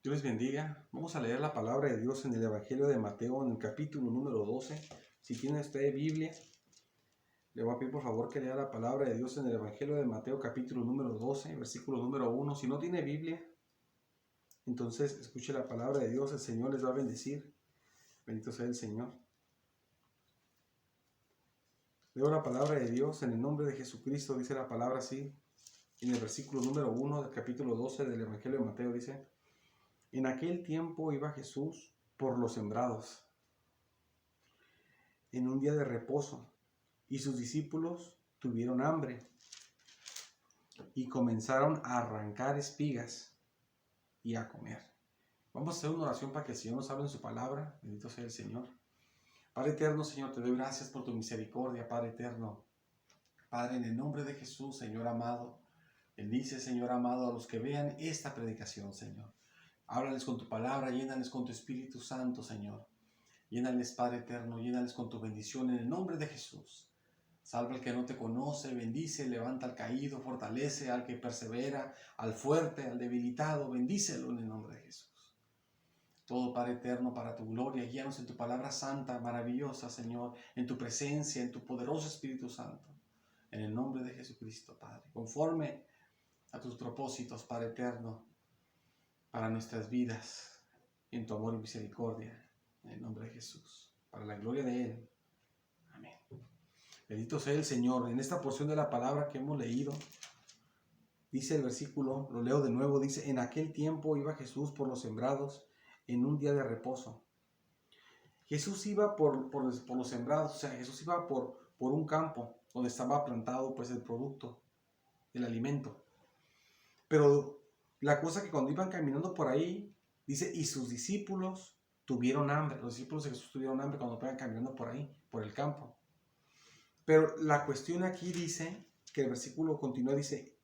Dios les bendiga. Vamos a leer la palabra de Dios en el Evangelio de Mateo, en el capítulo número 12. Si tiene usted Biblia, le voy a pedir por favor que lea la palabra de Dios en el Evangelio de Mateo, capítulo número 12, versículo número 1. Si no tiene Biblia, entonces escuche la palabra de Dios. El Señor les va a bendecir. Bendito sea el Señor. Leo la palabra de Dios en el nombre de Jesucristo. Dice la palabra así. En el versículo número 1 del capítulo 12 del Evangelio de Mateo dice: En aquel tiempo iba Jesús por los sembrados, en un día de reposo, y sus discípulos tuvieron hambre, y comenzaron a arrancar espigas y a comer. Vamos a hacer una oración para que el Señor nos hable en su palabra. Bendito sea el Señor. Padre eterno, Señor, te doy gracias por tu misericordia, Padre eterno. Padre, en el nombre de Jesús, Señor amado, bendice, Señor amado, a los que vean esta predicación, Señor. Háblales con tu palabra, llénales con tu Espíritu Santo, Señor. Llénales, Padre eterno, llénales con tu bendición en el nombre de Jesús. Salva al que no te conoce, bendice, levanta al caído, fortalece al que persevera, al fuerte, al debilitado, bendícelo en el nombre de Jesús. Todo, Padre eterno, para tu gloria, guíanos en tu palabra santa, maravillosa, Señor, en tu presencia, en tu poderoso Espíritu Santo. En el nombre de Jesucristo, Padre, conforme a tus propósitos, Padre eterno, para nuestras vidas, en tu amor y misericordia, en el nombre de Jesús, para la gloria de Él. Amén. Bendito sea el Señor. En esta porción de la palabra que hemos leído, dice el versículo, lo leo de nuevo, dice: En aquel tiempo iba Jesús por los sembrados en un día de reposo. Jesús iba por los sembrados, o sea, Jesús iba por un campo donde estaba plantado pues el producto, el alimento. Pero la cosa que cuando iban caminando por ahí, dice, y sus discípulos tuvieron hambre. Los discípulos de Jesús tuvieron hambre cuando iban caminando por ahí, por el campo. Pero la cuestión aquí dice, que el versículo continúa, dice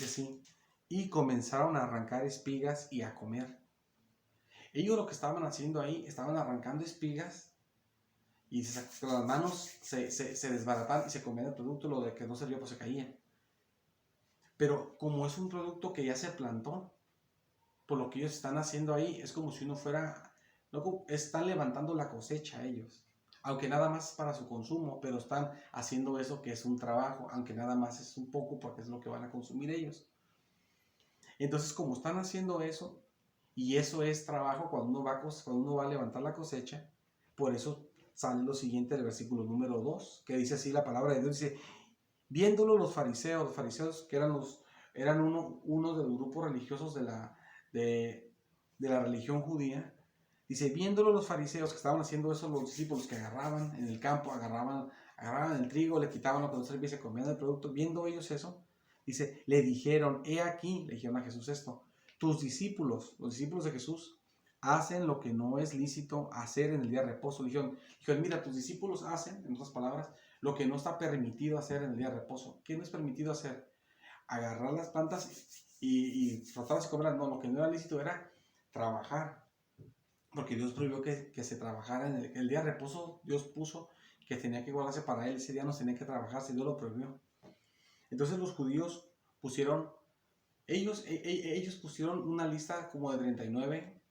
así, y comenzaron a arrancar espigas y a comer. Ellos lo que estaban haciendo ahí, estaban arrancando espigas y con las manos se desbarataban y se comían el producto, lo de que no servía pues se caía. Pero como es un producto que ya se plantó, por lo que ellos están haciendo ahí, es como si uno fuera, no, están levantando la cosecha ellos. Aunque nada más para su consumo, pero están haciendo eso que es un trabajo, aunque nada más es un poco porque es lo que van a consumir ellos. Entonces, como están haciendo eso, y eso es trabajo cuando uno va a levantar la cosecha, por eso sale lo siguiente del versículo número 2, que dice así la palabra de Dios, dice: viéndolo los fariseos que eran uno de los grupos religiosos de la religión judía, dice, viéndolo los fariseos que estaban haciendo eso, los discípulos que agarraban en el campo, agarraban el trigo, le quitaban lo que no servía y se comían el producto, viendo ellos eso, dice, le dijeron, he aquí, le dijeron a Jesús esto, tus discípulos, los discípulos de Jesús, hacen lo que no es lícito hacer en el día de reposo. Le dijeron, mira, tus discípulos hacen, en otras palabras, lo que no está permitido hacer en el día de reposo. ¿Qué no es permitido hacer? Agarrar las plantas y frotarlas y comerlas. No, lo que no era lícito era trabajar. Porque Dios prohibió que se trabajara en el día de reposo. Dios puso que tenía que guardarse para Él. Ese día no tenía que trabajarse. Dios lo prohibió. Entonces los judíos pusieron, ellos pusieron una lista como de 39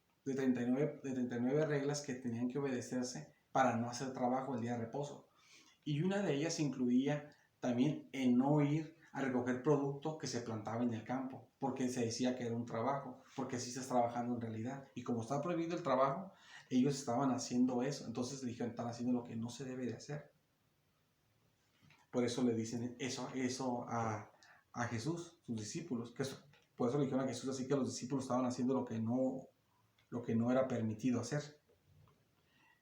reglas que tenían que obedecerse para no hacer trabajo el día de reposo. Y una de ellas incluía también en no ir a recoger producto que se plantaba en el campo, porque se decía que era un trabajo, porque sí estás trabajando en realidad. Y como está prohibido el trabajo, ellos estaban haciendo eso. Entonces le dijeron, están haciendo lo que no se debe de hacer. Por eso le dicen eso a Jesús, sus discípulos. Por eso le dijeron a Jesús así, que los discípulos estaban haciendo lo que no era permitido hacer.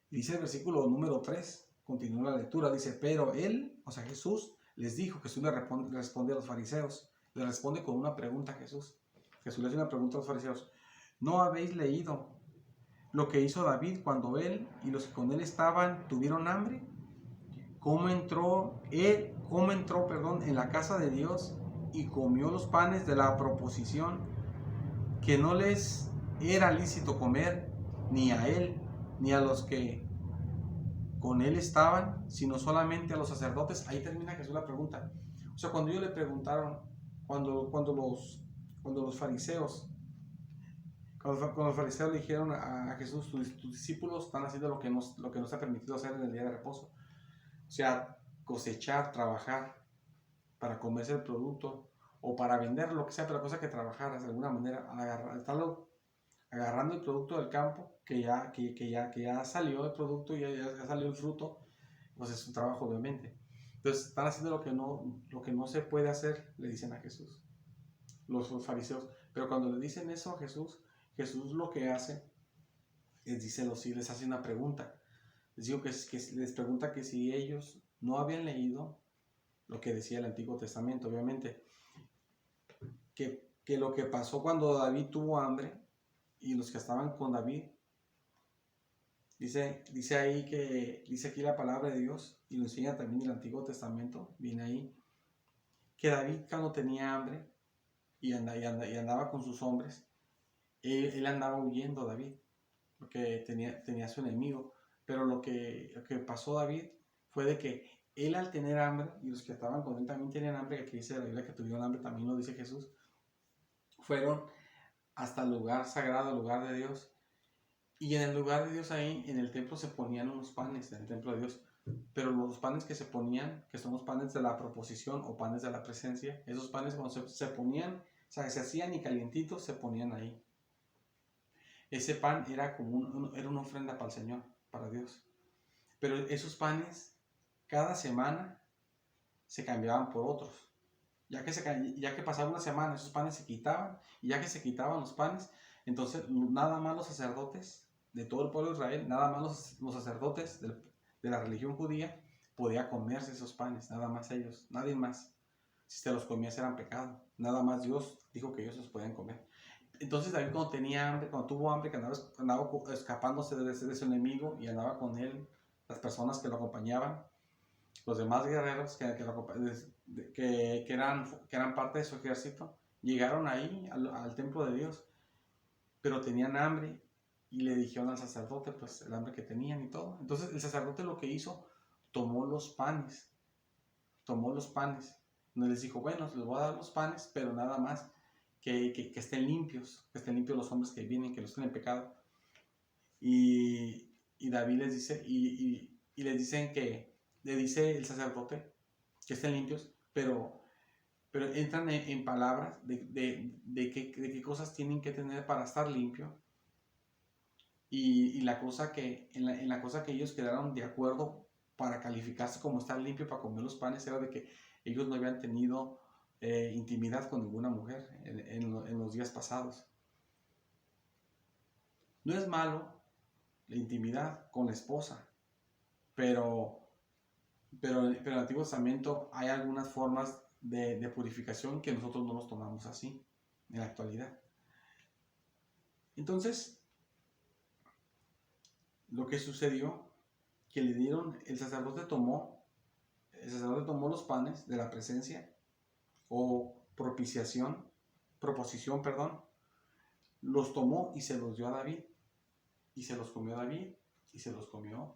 Dice el versículo número 3, continúa la lectura, dice, pero él, o sea Jesús, les dijo, Jesús le responde a los fariseos, le responde con una pregunta a Jesús. Jesús le hace una pregunta a los fariseos, ¿no habéis leído lo que hizo David cuando él y los que con él estaban tuvieron hambre? ¿Cómo entró en la casa de Dios y comió los panes de la proposición que no les era lícito comer, ni a él, ni a los que con él estaban, sino solamente a los sacerdotes? Ahí termina Jesús la pregunta. O sea, cuando ellos le preguntaron, cuando los fariseos, Cuando los fariseos le dijeron a Jesús, tus discípulos están haciendo lo que nos ha permitido hacer en el día de reposo. O sea, cosechar, trabajar para comerse el producto o para vender, lo que sea, pero cosa que trabajaras de alguna manera, estarlo agarrando el producto del campo, que ya salió el producto, ya salió el fruto, pues es un trabajo obviamente. Entonces están haciendo lo que no se puede hacer, le dicen a Jesús, los fariseos. Pero cuando le dicen eso a Jesús, Jesús lo que hace es, les hace una pregunta. Les digo que les pregunta que si ellos no habían leído lo que decía el Antiguo Testamento, obviamente, que lo que pasó cuando David tuvo hambre y los que estaban con David, dice aquí la palabra de Dios, y lo enseña también el Antiguo Testamento, viene ahí, que David cuando tenía hambre y andaba con sus hombres, él andaba huyendo, David, porque tenía su enemigo, pero lo que pasó David fue de que él, al tener hambre, y los que estaban con él también tenían hambre, que aquí dice la Biblia que tuvieron hambre, también lo dice Jesús, fueron hasta el lugar sagrado, el lugar de Dios, y en el lugar de Dios ahí, en el templo, se ponían unos panes, en el templo de Dios, pero los panes que se ponían, que son los panes de la proposición o panes de la presencia, esos panes cuando se ponían, o sea, se hacían y calientitos, se ponían ahí. Ese pan era como era una ofrenda para el Señor, para Dios. Pero esos panes, cada semana, se cambiaban por otros. Ya que pasaba una semana, esos panes se quitaban, y ya que se quitaban los panes, entonces nada más los sacerdotes de todo el pueblo de Israel, nada más los sacerdotes de la religión judía, podía comerse esos panes, nada más ellos, nadie más. Si te los comías eran pecado, nada más Dios dijo que ellos los podían comer. Entonces David, cuando tenía hambre, cuando tuvo hambre, que andaba escapándose de su enemigo, y andaba con él las personas que lo acompañaban, los demás guerreros que eran parte de su ejército, llegaron ahí al templo de Dios, pero tenían hambre, y le dijeron al sacerdote pues el hambre que tenían y todo. Entonces el sacerdote lo que hizo, tomó los panes, no les dijo, bueno, les voy a dar los panes, pero nada más que estén limpios, los hombres que vienen, que no estén en pecado. Y David les dice, y les dicen que, le dice el sacerdote que estén limpios, pero entran en palabras de qué cosas tienen que tener para estar limpio. Y la cosa en la cosa que ellos quedaron de acuerdo para calificarse como estar limpio para comer los panes, era de que ellos no habían tenido intimidad con ninguna mujer en los días pasados. No es malo la intimidad con la esposa, pero en el Antiguo Testamento hay algunas formas de purificación que nosotros no los tomamos así en la actualidad. Entonces, lo que sucedió, que el sacerdote tomó los panes de la presencia o proposición, los tomó y se los dio a David, y se los comió David, y se los comieron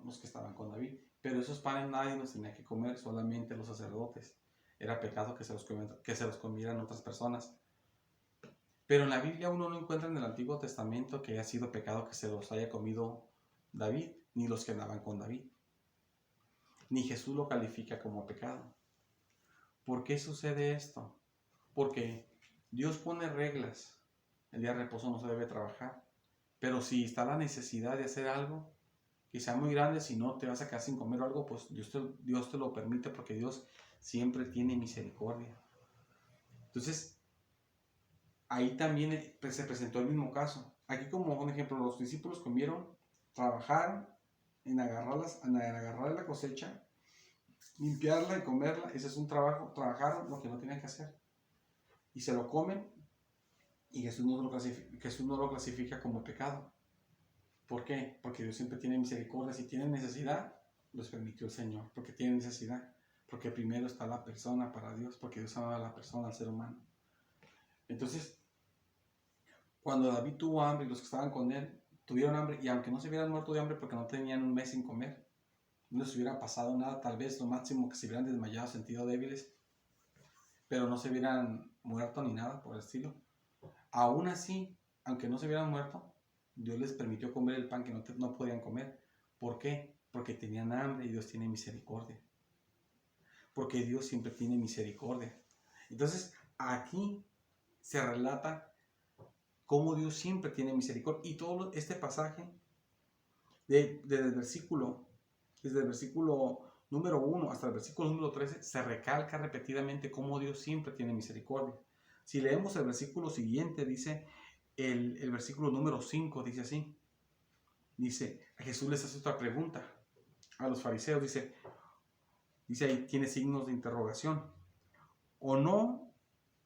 los que estaban con David. Pero esos panes nadie los tenía que comer, solamente los sacerdotes. Era pecado que se los comieran otras personas. Pero en la Biblia uno no encuentra en el Antiguo Testamento que haya sido pecado que se los haya comido David, ni los que andaban con David. Ni Jesús lo califica como pecado. ¿Por qué sucede esto? Porque Dios pone reglas. El día de reposo no se debe trabajar. Pero si está la necesidad de hacer algo que sea muy grande, si no te vas a quedar sin comer algo, pues Dios te lo permite, porque Dios siempre tiene misericordia. Entonces, ahí también se presentó el mismo caso. Aquí, como un ejemplo, los discípulos trabajaron en agarrar la cosecha, limpiarla y comerla. Ese es un trabajo. Trabajaron lo que no tenían que hacer y se lo comen, y Jesús no lo clasifica como pecado. ¿Por qué? Porque Dios siempre tiene misericordia. Si tienen necesidad, los permitió el Señor, porque tienen necesidad. Porque primero está la persona para Dios, porque Dios ama a la persona, al ser humano. Entonces, cuando David tuvo hambre y los que estaban con él tuvieron hambre, y aunque no se hubieran muerto de hambre porque no tenían un mes sin comer, no les hubiera pasado nada, tal vez lo máximo que se hubieran desmayado, sentido débiles, pero no se hubieran muerto ni nada por el estilo. Aún así, aunque no se hubieran muerto, Dios les permitió comer el pan que no podían comer. ¿Por qué? Porque tenían hambre y Dios tiene misericordia. Porque Dios siempre tiene misericordia. Entonces, aquí se relata cómo Dios siempre tiene misericordia. Y todo este pasaje, desde el versículo número 1 hasta el versículo número 13, se recalca repetidamente cómo Dios siempre tiene misericordia. Si leemos el versículo siguiente, dice, el versículo número 5, dice así. Dice, Jesús les hace otra pregunta a los fariseos, dice ahí, tiene signos de interrogación. ¿O no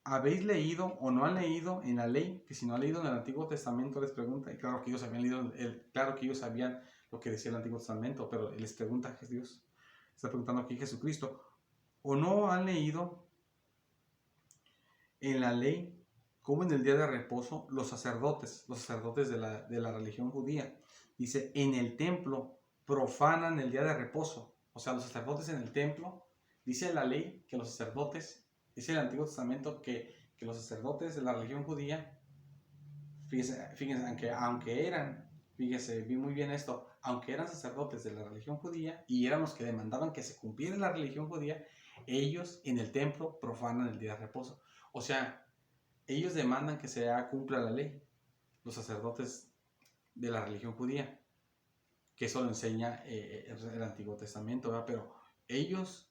habéis leído o no han leído en la ley? Que si no han leído en el Antiguo Testamento, les pregunta, y claro que ellos habían leído, claro que ellos sabían lo que decía el Antiguo Testamento, pero les pregunta a Dios, está preguntando aquí Jesucristo, ¿o no han leído en la ley cómo en el día de reposo los sacerdotes de la religión judía, dice, en el templo profanan el día de reposo? O sea, los sacerdotes en el templo, dice la ley que los sacerdotes, dice el Antiguo Testamento que los sacerdotes de la religión judía, fíjense, aunque eran, fíjense, vi muy bien esto, aunque eran sacerdotes de la religión judía y eran los que demandaban que se cumpliera la religión judía, ellos en el templo profanan el día de reposo. O sea, ellos demandan que se cumpla la ley, los sacerdotes de la religión judía, que eso lo enseña el Antiguo Testamento, ¿verdad? Pero ellos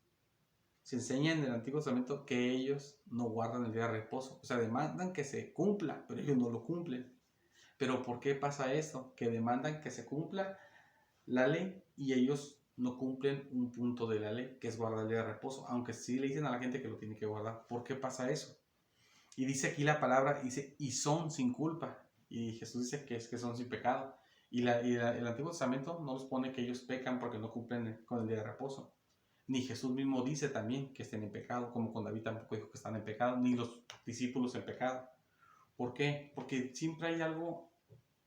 se enseñan en el Antiguo Testamento que ellos no guardan el día de reposo, o sea, demandan que se cumpla, pero ellos no lo cumplen. Pero ¿por qué pasa esto? Que demandan que se cumpla la ley y ellos no cumplen un punto de la ley, que es guardar el día de reposo, aunque sí le dicen a la gente que lo tiene que guardar. ¿Por qué pasa eso? Y dice aquí la palabra, dice, y son sin culpa. Y Jesús dice que son sin pecado. Y el Antiguo Testamento no los pone que ellos pecan porque no cumplen con el día de reposo. Ni Jesús mismo dice también que estén en pecado, como con David tampoco dijo que están en pecado, ni los discípulos en pecado. ¿Por qué? Porque siempre hay algo,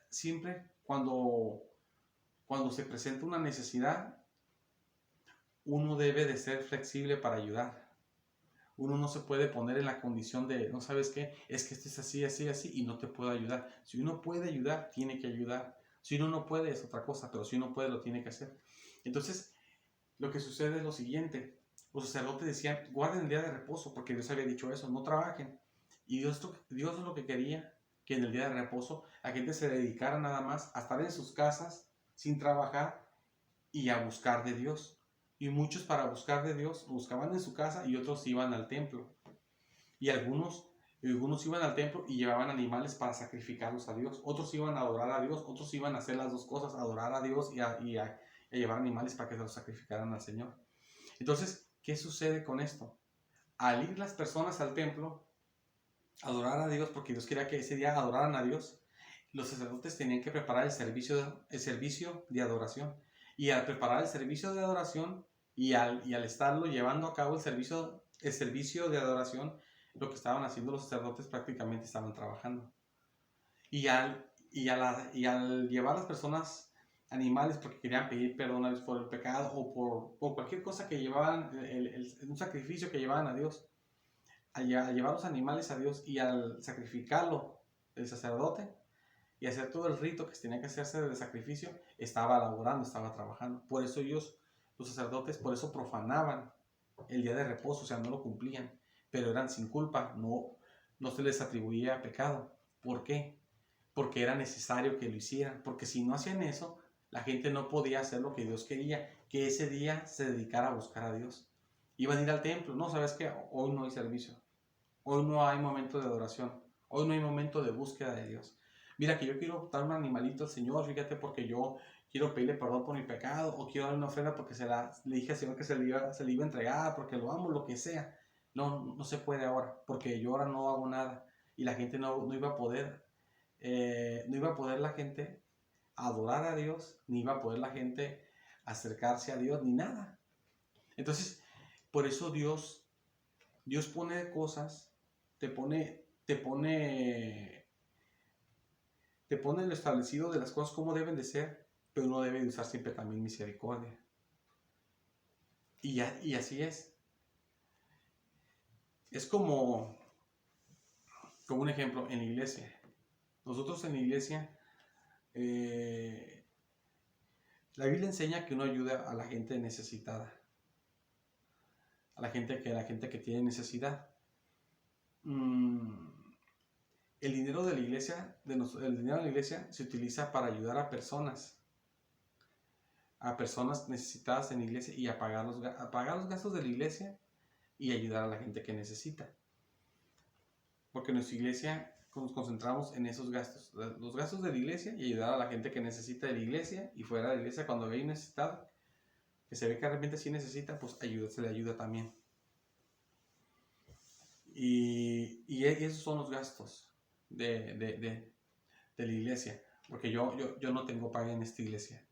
siempre cuando se presenta una necesidad, uno debe de ser flexible para ayudar. Uno no se puede poner en la condición de, no sabes qué, es que esto es así, así, así, y no te puedo ayudar. Si uno puede ayudar, tiene que ayudar. Si uno no puede, es otra cosa, pero si uno puede, lo tiene que hacer. Entonces, lo que sucede es lo siguiente. Los sacerdotes decían, guarden el día de reposo, porque Dios había dicho eso, no trabajen. Y Dios es lo que quería, que en el día de reposo la gente se dedicara nada más a estar en sus casas, sin trabajar, y a buscar de Dios. Y muchos, para buscar de Dios, buscaban en su casa y otros iban al templo. Y algunos iban al templo y llevaban animales para sacrificarlos a Dios. Otros iban a adorar a Dios, otros iban a hacer las dos cosas, adorar a Dios y a llevar animales para que se los sacrificaran al Señor. Entonces, ¿qué sucede con esto? Al ir las personas al templo a adorar a Dios, porque Dios quería que ese día adoraran a Dios, los sacerdotes tenían que preparar el servicio de adoración. Y al preparar el servicio de adoración y al estarlo llevando a cabo el servicio de adoración, lo que estaban haciendo los sacerdotes prácticamente estaban trabajando. Y al llevar a las personas animales porque querían pedir perdón a Dios por el pecado o por cualquier cosa que llevaban, un sacrificio que llevaban a Dios, al llevar los animales a Dios y al sacrificarlo el sacerdote, y hacer todo el rito que tenía que hacerse del sacrificio, estaba laborando, estaba trabajando. Por eso ellos, los sacerdotes, por eso profanaban el día de reposo, o sea, no lo cumplían, pero eran sin culpa, no se les atribuía pecado. ¿Por qué? Porque era necesario que lo hicieran, porque si no hacían eso, la gente no podía hacer lo que Dios quería, que ese día se dedicara a buscar a Dios. Iban a ir al templo, no, ¿sabes qué? Hoy no hay servicio, hoy no hay momento de adoración, hoy no hay momento de búsqueda de Dios. Mira que yo quiero dar un animalito al Señor, fíjate, porque yo quiero pedirle perdón por mi pecado, o quiero dar una ofrenda porque le dije al Señor que se le iba a entregar, porque lo amo, lo que sea. No se puede ahora, porque yo ahora no hago nada. Y la gente no iba a poder, la gente adorar a Dios, ni iba a poder la gente acercarse a Dios, ni nada. Entonces, por eso Dios pone cosas, te pone lo establecido de las cosas como deben de ser, pero uno debe de usar siempre también misericordia. Y así es. Es como Como un ejemplo, en la iglesia. Nosotros en la iglesia, la Biblia enseña que uno ayuda a la gente necesitada, a la gente que tiene necesidad. El dinero de la iglesia, el dinero de la iglesia se utiliza para ayudar a personas necesitadas en la iglesia y a pagar los gastos de la iglesia y ayudar a la gente que necesita. Porque en nuestra iglesia nos concentramos en esos gastos, los gastos de la iglesia y ayudar a la gente que necesita de la iglesia, y fuera de la iglesia cuando ve necesitado, que se ve que realmente sí necesita, pues se le ayuda también. Y esos son los gastos de la iglesia, porque yo no tengo paga en esta iglesia.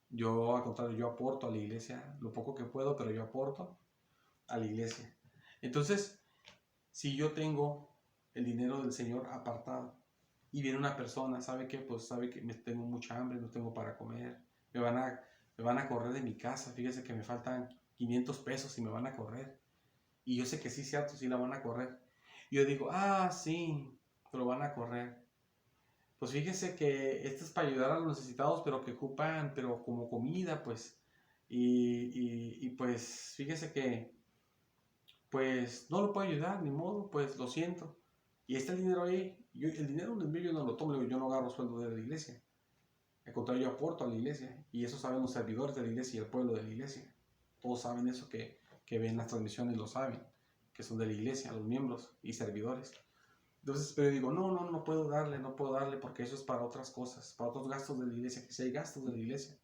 Yo, al contrario, yo aporto a la iglesia lo poco que puedo, pero yo aporto a la iglesia. Entonces, si yo tengo el dinero del Señor apartado y viene una persona, sabe que tengo mucha hambre, no tengo para comer, me van a correr de mi casa, fíjese que me faltan 500 pesos y me van a correr. Y yo sé que sí, cierto, sí la van a correr. Y yo digo, sí, lo van a correr. Pues fíjese que esto es para ayudar a los necesitados, pero que ocupan, pero como comida, pues. Y pues fíjese que, pues no lo puedo ayudar, ni modo, pues lo siento. Y está el dinero ahí. El dinero no es mío, yo no lo tomo, yo no agarro sueldo de la iglesia. Al contrario, yo aporto a la iglesia. Y eso saben los servidores de la iglesia y el pueblo de la iglesia. Todos saben eso que ven las transmisiones, lo saben, que son de la iglesia, los miembros y servidores. Entonces, pero digo, no puedo darle, porque eso es para otras cosas, para otros gastos de la iglesia, que si hay gastos de la iglesia.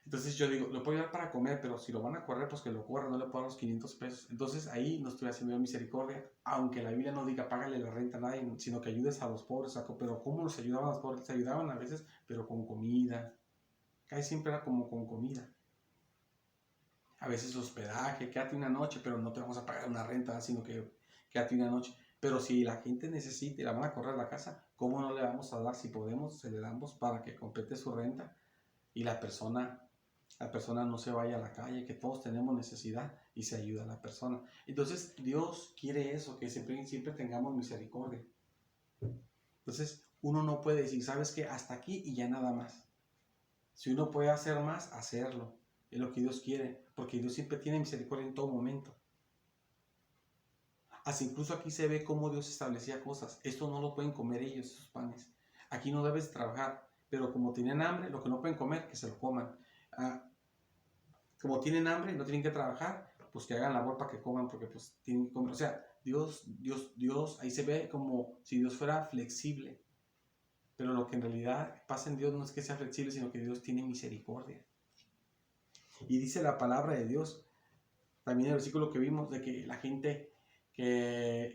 Entonces yo digo, lo puedo ayudar para comer, pero si lo van a correr, pues que lo corran, no le puedo dar los 500 pesos. Entonces ahí no estoy haciendo misericordia, aunque la Biblia no diga págale la renta a nadie, sino que ayudes a los pobres. Pero ¿cómo los ayudaban a los pobres? Se ayudaban a veces, pero con comida. Casi siempre era como con comida. A veces hospedaje, quédate una noche, pero no te vamos a pagar una renta, sino que quédate una noche. Pero si la gente necesita y la van a correr a la casa, ¿cómo no le vamos a dar? Si podemos, se le damos para que complete su renta y la persona no se vaya a la calle, que todos tenemos necesidad y se ayuda a la persona. Entonces Dios quiere eso, que siempre tengamos misericordia. Entonces uno no puede decir, ¿sabes qué? Hasta aquí y ya nada más. Si uno puede hacer más, hacerlo. Es lo que Dios quiere, porque Dios siempre tiene misericordia en todo momento. Así incluso aquí se ve cómo Dios establecía cosas. Esto no lo pueden comer ellos, esos panes. Aquí no debes trabajar, pero como tienen hambre, lo que no pueden comer, que se lo coman. Como tienen hambre y no tienen que trabajar, pues que hagan labor para que coman, porque pues tienen que comer. O sea, Dios, ahí se ve como si Dios fuera flexible. Pero lo que en realidad pasa en Dios no es que sea flexible, sino que Dios tiene misericordia. Y dice la palabra de Dios, también el versículo que vimos, de que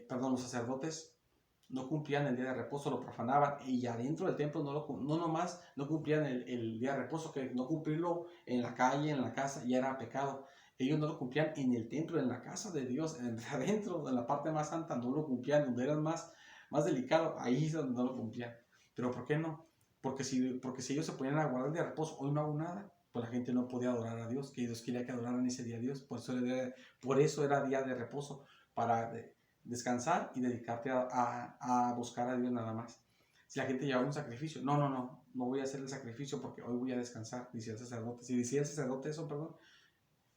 los sacerdotes no cumplían el día de reposo, lo profanaban, y adentro del templo no cumplían el día de reposo, que no cumplirlo en la calle, en la casa, ya era pecado. Ellos no lo cumplían en el templo, en la casa de Dios, adentro, en la parte más santa, no lo cumplían, donde era más delicado, ahí es donde no lo cumplían. ¿Pero por qué no? Porque si ellos se ponían a guardar el día de reposo, hoy no hago nada, pues la gente no podía adorar a Dios, que Dios quería que adoraran ese día a Dios, por eso era día de reposo, para descansar y dedicarte a buscar a Dios nada más. Si la gente llevaba un sacrificio, no voy a hacer el sacrificio porque hoy voy a descansar, decía el sacerdote. Si decía el sacerdote eso,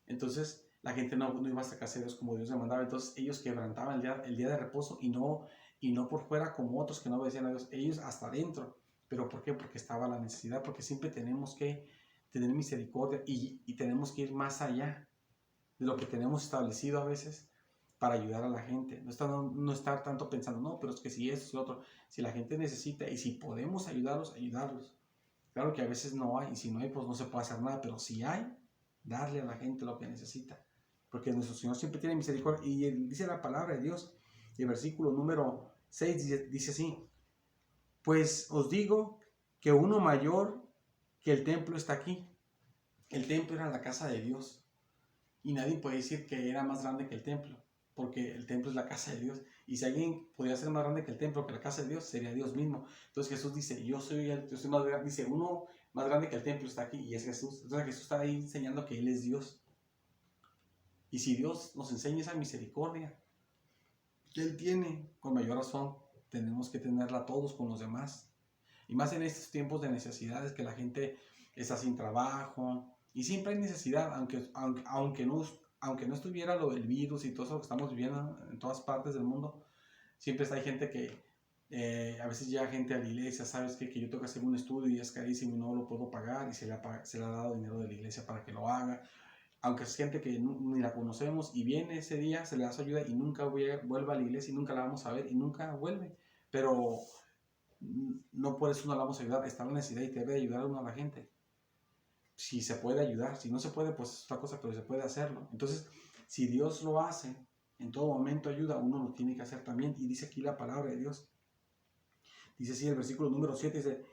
entonces la gente no iba a sacarse a Dios como Dios le mandaba. Entonces ellos quebrantaban el día de reposo y no por fuera como otros que no obedecían a Dios, ellos hasta adentro. ¿Pero por qué? Porque estaba la necesidad, porque siempre tenemos que tener misericordia y tenemos que ir más allá de lo que tenemos establecido a veces para ayudar a la gente. No estar tanto pensando, pero es que si esto es lo otro. Si la gente necesita y si podemos ayudarlos. Claro que a veces no hay, y si no hay, pues no se puede hacer nada, pero si hay, darle a la gente lo que necesita. Porque nuestro Señor siempre tiene misericordia. Y dice la palabra de Dios, el versículo número 6 dice así: pues os digo que uno mayor que el templo está aquí. El templo era la casa de Dios. Y nadie puede decir que era más grande que el templo, porque el templo es la casa de Dios. Y si alguien podía ser más grande que el templo, que la casa de Dios, sería Dios mismo. Entonces Jesús dice, yo soy más grande. Dice, uno más grande que el templo está aquí, y es Jesús. Entonces Jesús está ahí enseñando que Él es Dios. Y si Dios nos enseña esa misericordia, que Él tiene, con mayor razón, tenemos que tenerla todos con los demás. Y más en estos tiempos de necesidades que la gente está sin trabajo. Y siempre hay necesidad, aunque no estuviera el virus y todo eso que estamos viviendo en todas partes del mundo, siempre hay gente que a veces llega gente a la iglesia, sabes que yo tengo que hacer un estudio y es carísimo y no lo puedo pagar y se le ha dado dinero de la iglesia para que lo haga. Aunque es gente que ni la conocemos y viene ese día, se le da su ayuda y nunca vuelve a la iglesia y nunca la vamos a ver y nunca vuelve. Pero no por eso no la vamos a ayudar, está la necesidad y debe ayudar a uno a la gente. Si se puede ayudar, si no se puede, pues es otra cosa, pero se puede hacerlo. Entonces, si Dios lo hace, en todo momento ayuda, uno lo tiene que hacer también. Y dice aquí la palabra de Dios. Dice así el versículo número 7,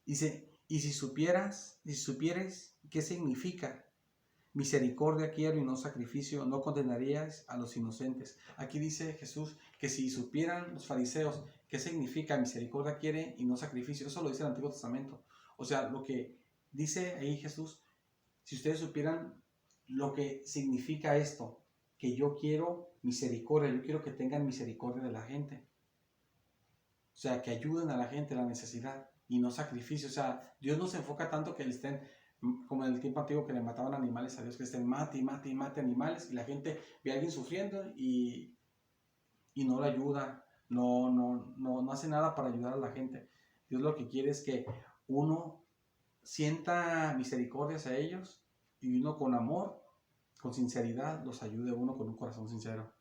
y si supieres qué significa misericordia quiero y no sacrificio, no condenarías a los inocentes. Aquí dice Jesús que si supieran los fariseos qué significa misericordia quiere y no sacrificio, eso lo dice el Antiguo Testamento. O sea, lo que dice ahí Jesús, si ustedes supieran lo que significa esto, que yo quiero misericordia, yo quiero que tengan misericordia de la gente. O sea, que ayuden a la gente en la necesidad y no sacrificio. O sea, Dios no se enfoca tanto que le estén, como en el tiempo antiguo que le mataban animales a Dios, que estén mate animales y la gente ve a alguien sufriendo y no le ayuda, no hace nada para ayudar a la gente. Dios lo que quiere es que uno sienta misericordia hacia ellos y uno con amor, con sinceridad, los ayude a uno con un corazón sincero.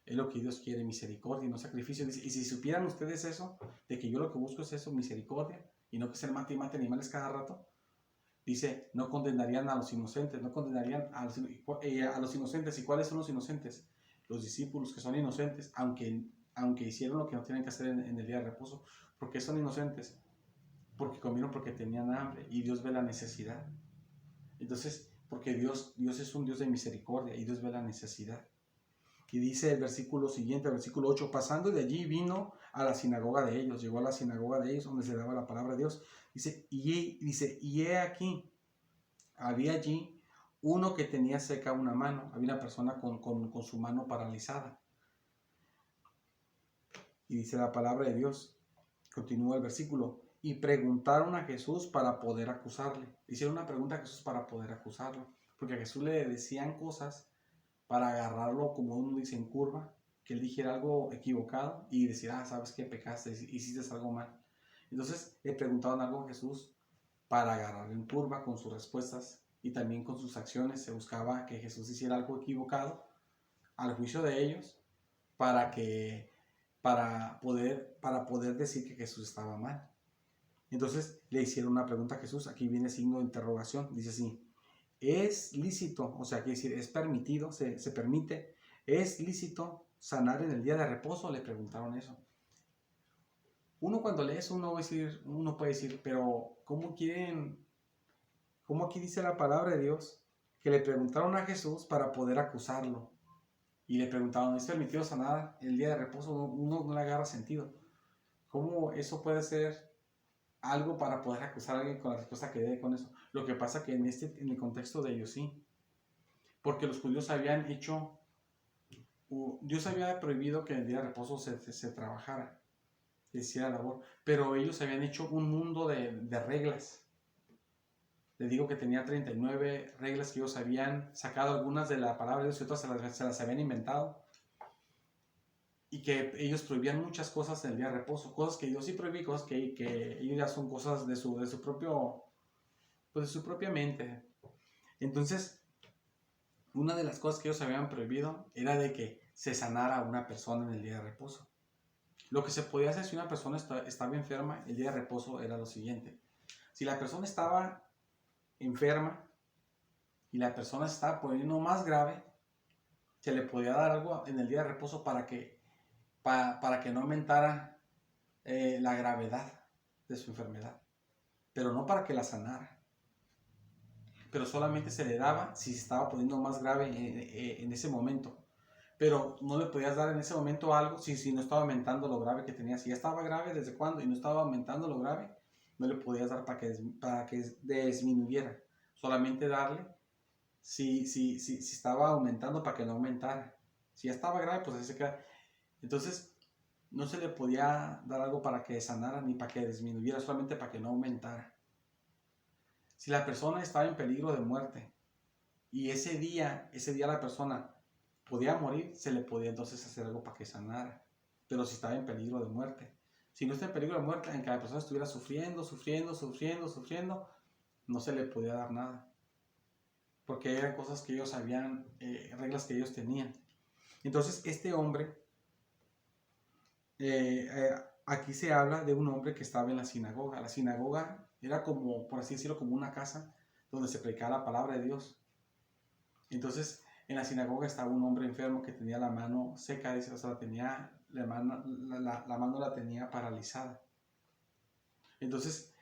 Es lo que Dios quiere, misericordia y no sacrificio. Dice, y si supieran ustedes eso, de que yo lo que busco es eso, misericordia, y no que se mate animales cada rato, dice, no condenarían a los inocentes, no condenarían a los inocentes. ¿Y cuáles son los inocentes? Los discípulos que son inocentes, aunque hicieron lo que no tienen que hacer en el día de reposo. ¿Por qué son inocentes? Porque comieron porque tenían hambre y Dios ve la necesidad. Entonces, porque Dios es un Dios de misericordia y Dios ve la necesidad. Y dice el versículo siguiente, el versículo 8, pasando de allí vino a la sinagoga de ellos, llegó a la sinagoga de ellos donde se daba la palabra de Dios. Y he aquí, había allí uno que tenía seca una mano, había una persona con su mano paralizada. Y dice la palabra de Dios, continúa el versículo, y preguntaron a Jesús para poder acusarle. Hicieron una pregunta a Jesús para poder acusarlo, porque a Jesús le decían cosas para agarrarlo, como uno dice, en curva, que él dijera algo equivocado y decir, sabes que pecaste, hiciste algo mal. Entonces le preguntaban algo a Jesús para agarrarlo en curva con sus respuestas y también con sus acciones. Se buscaba que Jesús hiciera algo equivocado al juicio de ellos para poder decir que Jesús estaba mal. Entonces le hicieron una pregunta a Jesús, aquí viene signo de interrogación, dice así, ¿es lícito, o sea, quiere decir, es permitido, se permite, es lícito sanar en el día de reposo? Le preguntaron eso. Uno cuando lee eso, uno puede decir, pero ¿cómo aquí dice la palabra de Dios que le preguntaron a Jesús para poder acusarlo? Y le preguntaron, ¿es permitido sanar el día de reposo? Uno no le agarra sentido. ¿Cómo eso puede ser algo para poder acusar a alguien con la respuesta que dé con eso? Lo que pasa que en el contexto de ellos sí. Porque los judíos habían hecho, Dios había prohibido que en el día de reposo se trabajara, se hiciera labor. Pero ellos habían hecho un mundo de reglas. Les digo que tenía 39 reglas que ellos habían sacado, algunas de la palabra de Dios y otras se las habían inventado. Y que ellos prohibían muchas cosas en el día de reposo, cosas que Dios sí prohibí, cosas que ellos ya son cosas de su propia mente. Entonces, una de las cosas que ellos habían prohibido era de que se sanara a una persona en el día de reposo. Lo que se podía hacer si una persona estaba enferma, el día de reposo era lo siguiente. Si la persona estaba enferma y la persona se estaba poniendo más grave, se le podía dar algo en el día de reposo para que no aumentara la gravedad de su enfermedad, pero no para que la sanara. Pero solamente se le daba si se estaba poniendo más grave en ese momento. Pero no le podías dar en ese momento algo si no estaba aumentando lo grave que tenía. Si ya estaba grave, ¿desde cuándo? Y no estaba aumentando lo grave, no le podías dar para que disminuyera. Solamente darle si estaba aumentando para que no aumentara. Si ya estaba grave, pues así se queda. Entonces, no se le podía dar algo para que sanara ni para que disminuyera, solamente para que no aumentara. Si la persona estaba en peligro de muerte y ese día la persona podía morir, se le podía entonces hacer algo para que sanara. Pero si estaba en peligro de muerte. Si no está en peligro de muerte, en que la persona estuviera sufriendo, no se le podía dar nada. Porque eran cosas que ellos sabían, reglas que ellos tenían. Entonces, este hombre, aquí se habla de un hombre que estaba en la sinagoga. La sinagoga era como, por así decirlo, como una casa donde se predicaba la palabra de Dios. Entonces, en la sinagoga estaba un hombre enfermo que tenía la mano seca, dice, o sea, la mano la tenía paralizada. Entonces,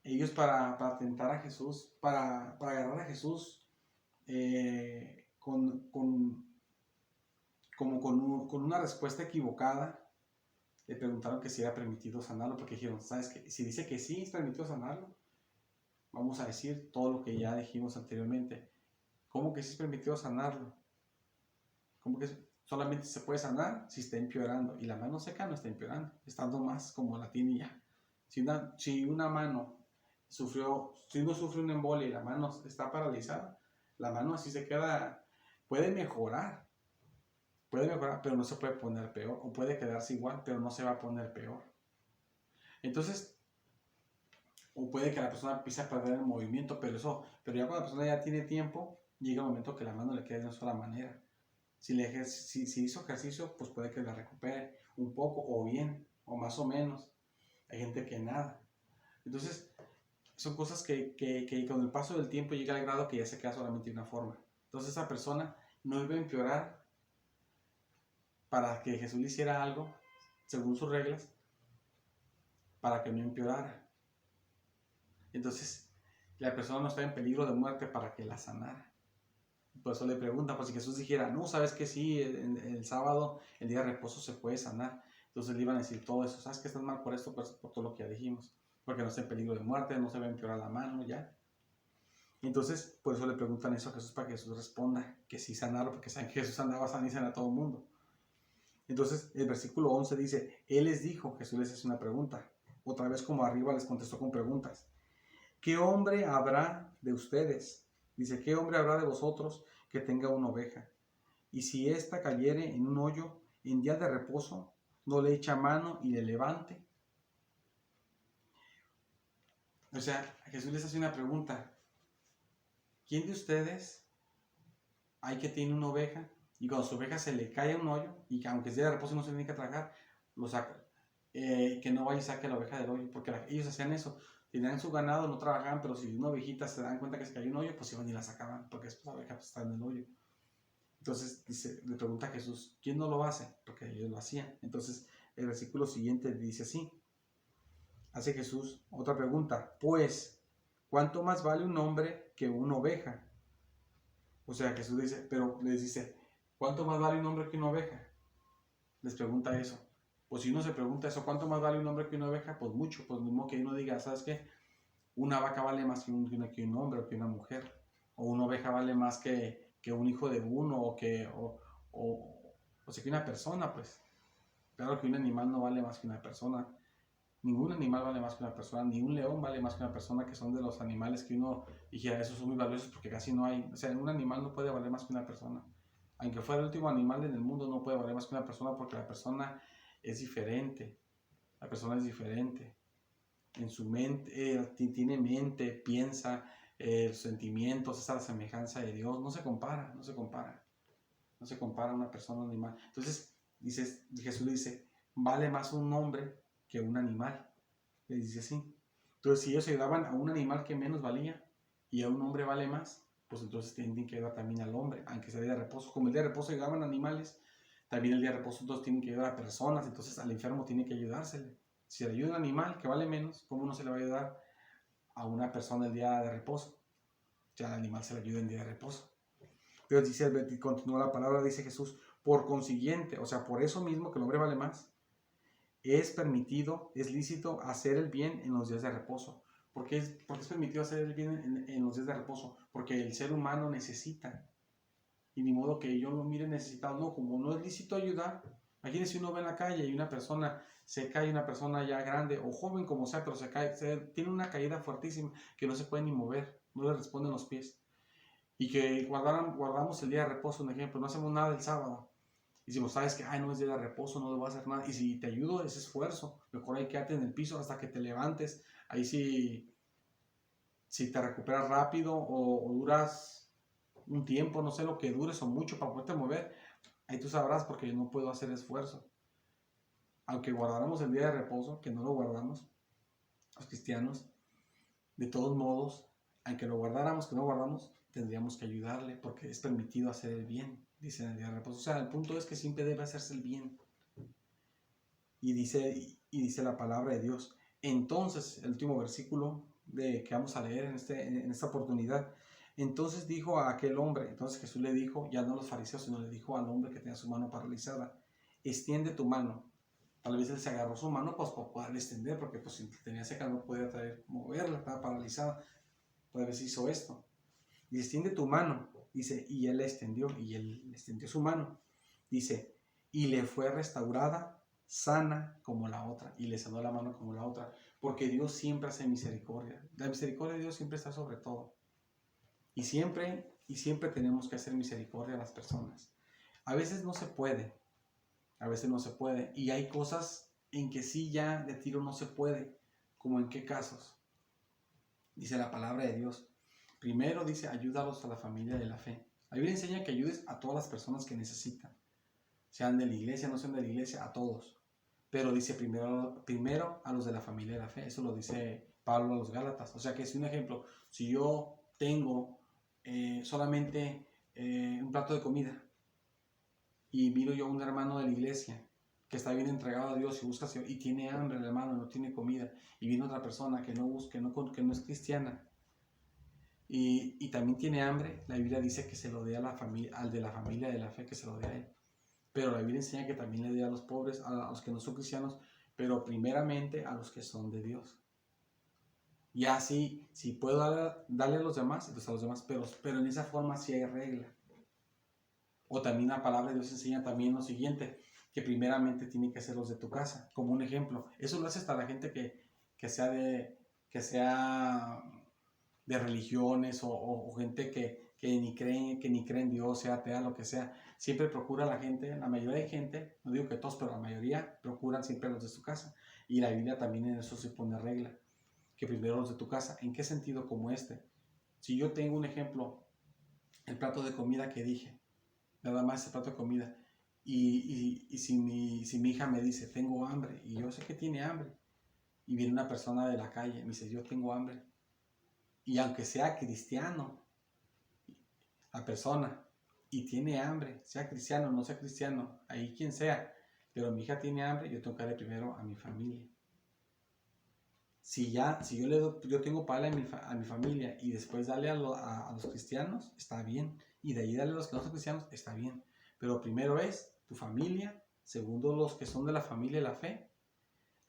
ellos para tentar a Jesús, para agarrar a Jesús, con una respuesta equivocada, le preguntaron que si era permitido sanarlo, porque dijeron, ¿sabes qué? Si dice que sí es permitido sanarlo, vamos a decir todo lo que ya dijimos anteriormente. ¿Cómo que sí es permitido sanarlo? ¿Cómo que solamente se puede sanar si está empeorando? Y la mano seca no está empeorando, estando más como la tiene ya. Si una mano si uno sufre una embolia y la mano está paralizada, la mano así se queda, puede mejorar, pero no se puede poner peor, o puede quedarse igual, pero no se va a poner peor. Entonces, o puede que la persona empiece a perder el movimiento, pero ya cuando la persona ya tiene tiempo, llega el momento que la mano le quede de una sola manera. Si hizo ejercicio, pues puede que la recupere un poco, o bien, o más o menos. Hay gente que nada. Entonces, son cosas que con el paso del tiempo llega al grado que ya se queda solamente de una forma. Entonces esa persona no iba a empeorar para que Jesús le hiciera algo, según sus reglas, para que no empeorara. Entonces la persona no está en peligro de muerte para que la sanara. Por eso le pregunta, pues si Jesús dijera, no, sabes que sí, el sábado, el día de reposo se puede sanar. Entonces le iban a decir todo eso, sabes que estás mal por esto, por todo lo que ya dijimos. Porque no está en peligro de muerte, no se va a empeorar la mano, ya. Entonces, por eso le preguntan eso a Jesús, para que Jesús responda que sí sanarlo, porque saben que Jesús andaba sanando a todo el mundo. Entonces, el versículo 11 dice, Él les dijo, Jesús les hace una pregunta, otra vez como arriba les contestó con preguntas. ¿Qué hombre habrá de ustedes? Dice, ¿qué hombre habrá de vosotros que tenga una oveja? Y si ésta cayere en un hoyo en día de reposo, no le echa mano y le levante. O sea, Jesús les hace una pregunta. ¿Quién de ustedes hay que tiene una oveja y cuando su oveja se le cae a un hoyo y que aunque sea de reposo no se tiene que tragar, lo saca? Que no vaya y saque la oveja del hoyo, porque ellos hacían eso. Tenían su ganado, no trabajaban, pero si una ovejita se dan cuenta que se cayó un hoyo, pues iban y la sacaban, porque después la oveja pues, está en el hoyo. Entonces le pregunta a Jesús, ¿quién no lo hace? Porque ellos lo hacían. Entonces el versículo siguiente dice así. Hace Jesús otra pregunta, pues, ¿cuánto más vale un hombre que una oveja? O sea, Jesús dice, pero les dice, ¿cuánto más vale un hombre que una oveja? Les pregunta eso. Pues si uno se pregunta eso, ¿cuánto más vale un hombre que una oveja? Pues mucho, pues mismo que uno diga, ¿sabes qué? Una vaca vale más que un hombre o que una mujer. O una oveja vale más que un hijo de uno o sea, que una persona, pues. Claro que un animal no vale más que una persona. Ningún animal vale más que una persona, ni un león vale más que una persona, que son de los animales que uno dijera, esos son muy valiosos porque casi no hay. O sea, un animal no puede valer más que una persona. Aunque fuera el último animal en el mundo, no puede valer más que una persona porque la persona es diferente. La persona es diferente. En su mente, tiene mente, piensa, sentimientos, es a la semejanza de Dios. No se compara, no se compara. No se compara una persona a un animal. Entonces, Jesús dice, vale más un hombre que un animal. Le dice así. Entonces, si ellos ayudaban a un animal que menos valía y a un hombre vale más, pues entonces tienen que ayudar también al hombre, aunque sea día de reposo. Como el día de reposo ayudaban a animales, también el día de reposo todos tienen que ayudar a personas, entonces al enfermo tiene que ayudársele. Si le ayuda a un animal que vale menos, ¿cómo no se le va a ayudar a una persona el día de reposo? Ya al animal se le ayuda en día de reposo. Pero dice, continúa la palabra, dice Jesús, por consiguiente, o sea, por eso mismo que el hombre vale más, es permitido, es lícito hacer el bien en los días de reposo. ¿Por qué es permitido hacer el bien en los días de reposo? Porque el ser humano necesita. Y ni modo que yo lo mire necesitado. No, como no es lícito ayudar, Imagínense, uno ve en la calle y una persona se cae, una persona ya grande o joven como sea, pero se cae, tiene una caída fuertísima que no se puede ni mover, no le responden los pies. Y que guardamos el día de reposo, un ejemplo, no hacemos nada el sábado. Y decimos, sabes que, no es día de reposo, no debo hacer nada. Y si te ayudo, es esfuerzo. Mejor ahí quédate en el piso hasta que te levantes. Ahí si te recuperas rápido o duras un tiempo, no sé lo que dures o mucho para poderte mover, ahí tú sabrás, porque yo no puedo hacer esfuerzo. Aunque guardáramos el día de reposo, que no lo guardamos, los cristianos, de todos modos, aunque lo guardáramos, que no guardamos, tendríamos que ayudarle, porque es permitido hacer el bien, dice en el día de reposo. O sea, el punto es que siempre debe hacerse el bien. Y dice la palabra de Dios. Entonces, el último versículo que vamos a leer en esta oportunidad. Entonces dijo a aquel hombre, entonces Jesús le dijo, ya no a los fariseos, sino le dijo al hombre que tenía su mano paralizada, extiende tu mano. Tal vez él se agarró su mano pues para poderle extender, porque pues si tenía seca no podía moverla, estaba paralizada. Tal vez hizo esto. Y extiende tu mano, dice, y él extendió su mano. Dice, y le fue restaurada sana como la otra, y le sanó la mano como la otra, porque Dios siempre hace misericordia. La misericordia de Dios siempre está sobre todo. Y siempre tenemos que hacer misericordia a las personas. A veces no se puede, y hay cosas en que sí ya de tiro no se puede, como en qué casos. Dice la palabra de Dios. Primero dice, ayúdalos a la familia de la fe. La Biblia enseña que ayudes a todas las personas que necesitan. Sean de la iglesia, no sean de la iglesia, a todos. Pero dice primero a los de la familia de la fe. Eso lo dice Pablo a los Gálatas. O sea que es un ejemplo. Si yo tengo solamente un plato de comida y miro yo a un hermano de la iglesia que está bien entregado a Dios y busca y tiene hambre el hermano, no tiene comida, y viene otra persona que no es cristiana y también tiene hambre, la Biblia dice que se lo dé a la familia, al de la familia de la fe, que se lo dé a él. Pero la Biblia enseña que también le dé a los pobres, a los que no son cristianos, pero primeramente a los que son de Dios. Y así, si puedo darle a los demás, entonces a los demás, pero en esa forma sí hay regla. O también la palabra de Dios enseña también lo siguiente, que primeramente tienen que ser los de tu casa, como un ejemplo. Eso lo hace hasta la gente que sea de religiones o gente que ni cree en Dios, sea atea, lo que sea. Siempre procura la gente, la mayoría de gente, no digo que todos, pero la mayoría procuran siempre los de su casa. Y la Biblia también en eso se pone regla, que primero los de tu casa. ¿En qué sentido? Como este. Si yo tengo un ejemplo, el plato de comida que dije, nada más ese plato de comida, y si mi hija me dice, tengo hambre, y yo sé que tiene hambre, y viene una persona de la calle, me dice, yo tengo hambre, y aunque sea cristiano, la persona, y tiene hambre, sea cristiano o no sea cristiano, ahí quien sea, pero mi hija tiene hambre, yo tengo que darle primero a mi familia. Si yo tengo para darle a mi familia y después darle a los cristianos, está bien. Y de ahí darle a los que no son cristianos, está bien. Pero primero es tu familia, segundo los que son de la familia de la fe,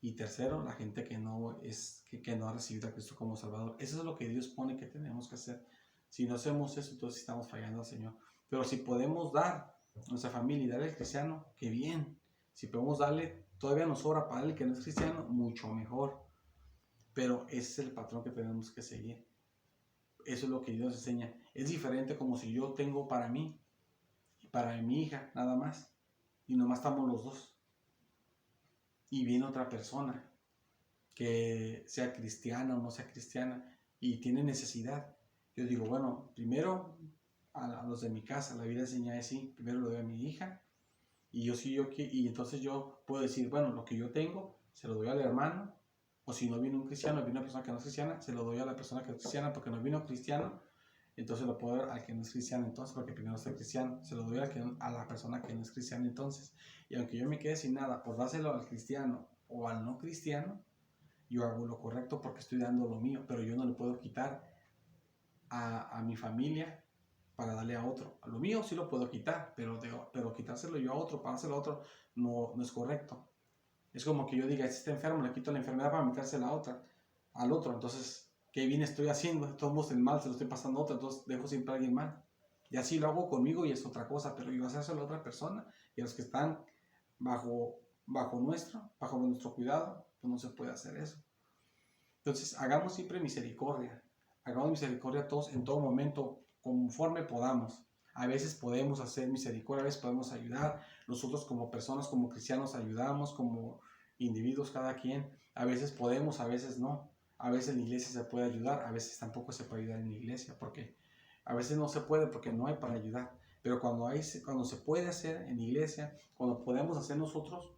y tercero la gente que no ha recibido a Cristo como Salvador. Eso es lo que Dios pone que tenemos que hacer. Si no hacemos eso, entonces estamos fallando al Señor. Pero si podemos dar a nuestra familia y darle al cristiano, qué bien. Si podemos darle, todavía nos sobra para el que no es cristiano, mucho mejor. Pero ese es el patrón que tenemos que seguir. Eso es lo que Dios enseña. Es diferente como si yo tengo para mí y para mi hija nada más. Y nomás estamos los dos. Y viene otra persona que sea cristiana o no sea cristiana y tiene necesidad. Yo digo, bueno, primero a los de mi casa, la Biblia enseña así, primero lo doy a mi hija y y entonces yo puedo decir, bueno, lo que yo tengo se lo doy al hermano, o si no viene un cristiano, viene una persona que no es cristiana, se lo doy a la persona que es cristiana, porque no vino cristiano, entonces lo puedo dar al que no es cristiano, entonces, porque primero soy cristiano, se lo doy a la persona que no es cristiana, entonces, y aunque yo me quede sin nada por dárselo al cristiano o al no cristiano, yo hago lo correcto porque estoy dando lo mío, pero yo no le puedo quitar a mi familia para darle a otro. A lo mío sí lo puedo quitar, pero quitárselo yo a otro, para dárselo a otro, no es correcto. Es como que yo diga, si está enfermo, le quito la enfermedad para metérsela al otro. Entonces, ¿qué bien estoy haciendo? De todos modos, el mal se lo estoy pasando a otro, entonces dejo siempre a alguien mal. Y así lo hago conmigo y es otra cosa, pero yo hacérselo a otra persona y a los que están bajo nuestro cuidado, pues no se puede hacer eso. Entonces, hagamos siempre misericordia. Hagamos misericordia todos en todo momento, conforme podamos. A veces podemos hacer misericordia, a veces podemos ayudar. Nosotros como personas, como cristianos, ayudamos, como individuos, cada quien. A veces podemos, a veces no. A veces en la iglesia se puede ayudar, a veces tampoco se puede ayudar en la iglesia, porque a veces no se puede porque no hay para ayudar. Pero cuando se puede hacer en la iglesia, cuando podemos hacer nosotros,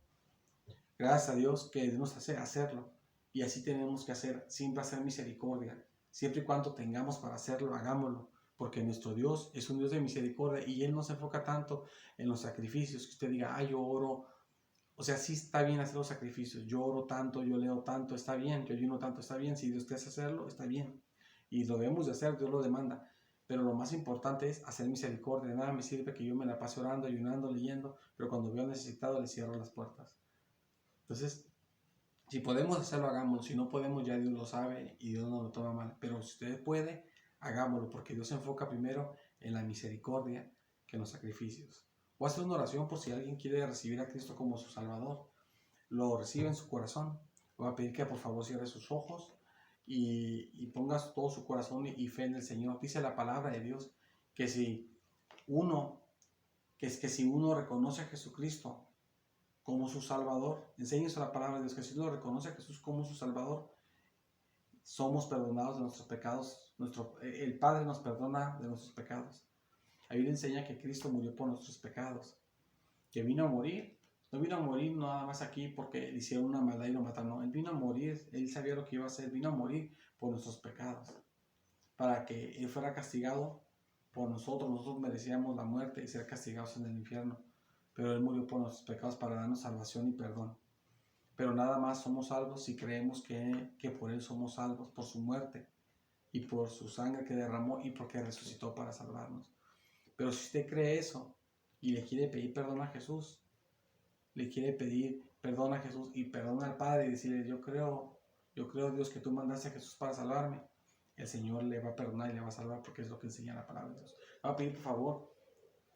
gracias a Dios que Dios nos hace hacerlo. Y así tenemos que hacer, siempre hacer misericordia. Siempre y cuando tengamos para hacerlo, hagámoslo. Porque nuestro Dios es un Dios de misericordia y Él no se enfoca tanto en los sacrificios. Que usted diga, yo oro. O sea, sí está bien hacer los sacrificios. Yo oro tanto, yo leo tanto, está bien. Yo ayuno tanto, está bien. Si Dios te hace hacerlo, está bien. Y lo debemos de hacer, Dios lo demanda. Pero lo más importante es hacer misericordia. De nada me sirve que yo me la pase orando, ayunando, leyendo, pero cuando veo necesitado le cierro las puertas. Entonces, si podemos hacerlo, hagámoslo. Si no podemos, ya Dios lo sabe y Dios no lo toma mal. Pero si usted puede, hagámoslo, porque Dios se enfoca primero en la misericordia que en los sacrificios. Voy a hacer una oración por si alguien quiere recibir a Cristo como su Salvador. Lo recibe en su corazón. Voy a pedir que por favor cierre sus ojos y ponga todo su corazón y fe en el Señor. Dice la palabra de Dios que si uno reconoce a Jesucristo como su Salvador, enséñenos la palabra de Dios, que si uno reconoce a Jesús como su Salvador, somos perdonados de nuestros pecados. El Padre nos perdona de nuestros pecados. La Biblia enseña que Cristo murió por nuestros pecados, que vino a morir. No vino a morir nada más aquí porque le hicieron una maldad y lo mataron. No, Él vino a morir, Él sabía lo que iba a hacer, vino a morir por nuestros pecados, para que Él fuera castigado por nosotros. Nosotros merecíamos la muerte y ser castigados en el infierno, pero Él murió por nuestros pecados para darnos salvación y perdón. Pero nada más somos salvos si creemos que por Él somos salvos, por su muerte y por su sangre que derramó y porque resucitó para salvarnos. Pero si usted cree eso y le quiere pedir perdón a Jesús, le quiere pedir perdón a Jesús y perdón al Padre y decirle, yo creo Dios que tú mandaste a Jesús para salvarme, el Señor le va a perdonar y le va a salvar, porque es lo que enseña la palabra de Dios. Le voy a pedir por favor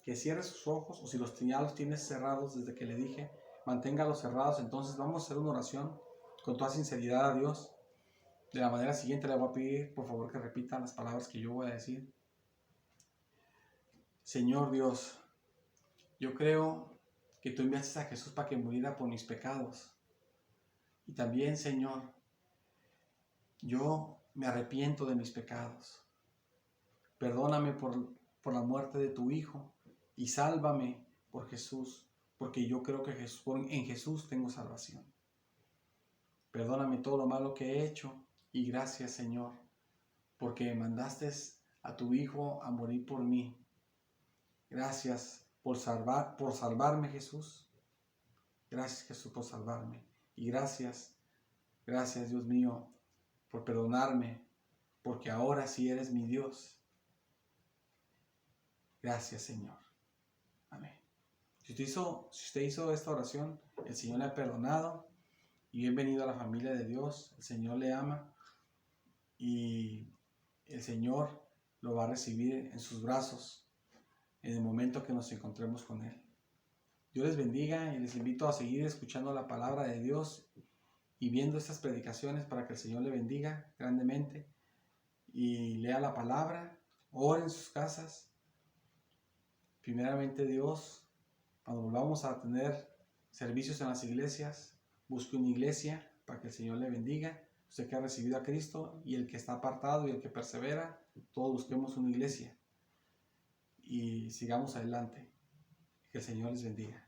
que cierre sus ojos, o si ya los tienes cerrados desde que le dije, manténgalos cerrados. Entonces vamos a hacer una oración con toda sinceridad a Dios. De la manera siguiente le voy a pedir por favor que repitan las palabras que yo voy a decir. Señor Dios, yo creo que tú enviaste a Jesús para que muriera por mis pecados. Y también, Señor, yo me arrepiento de mis pecados. Perdóname por la muerte de tu Hijo y sálvame por Jesús, porque yo creo que en Jesús tengo salvación. Perdóname todo lo malo que he hecho y gracias, Señor, porque mandaste a tu Hijo a morir por mí. Gracias por salvarme, Jesús. Gracias, Jesús, por salvarme. Y gracias, Dios mío, por perdonarme, porque ahora sí eres mi Dios. Gracias, Señor. Amén. Si usted hizo esta oración, el Señor le ha perdonado y bienvenido a la familia de Dios. El Señor le ama y el Señor lo va a recibir en sus brazos en el momento que nos encontremos con Él. Dios les bendiga y les invito a seguir escuchando la palabra de Dios y viendo estas predicaciones para que el Señor le bendiga grandemente y lea la palabra, ore en sus casas. Primeramente Dios, cuando volvamos a tener servicios en las iglesias, busque una iglesia para que el Señor le bendiga. Usted que ha recibido a Cristo y el que está apartado y el que persevera, todos busquemos una iglesia y sigamos adelante. Que el Señor les bendiga.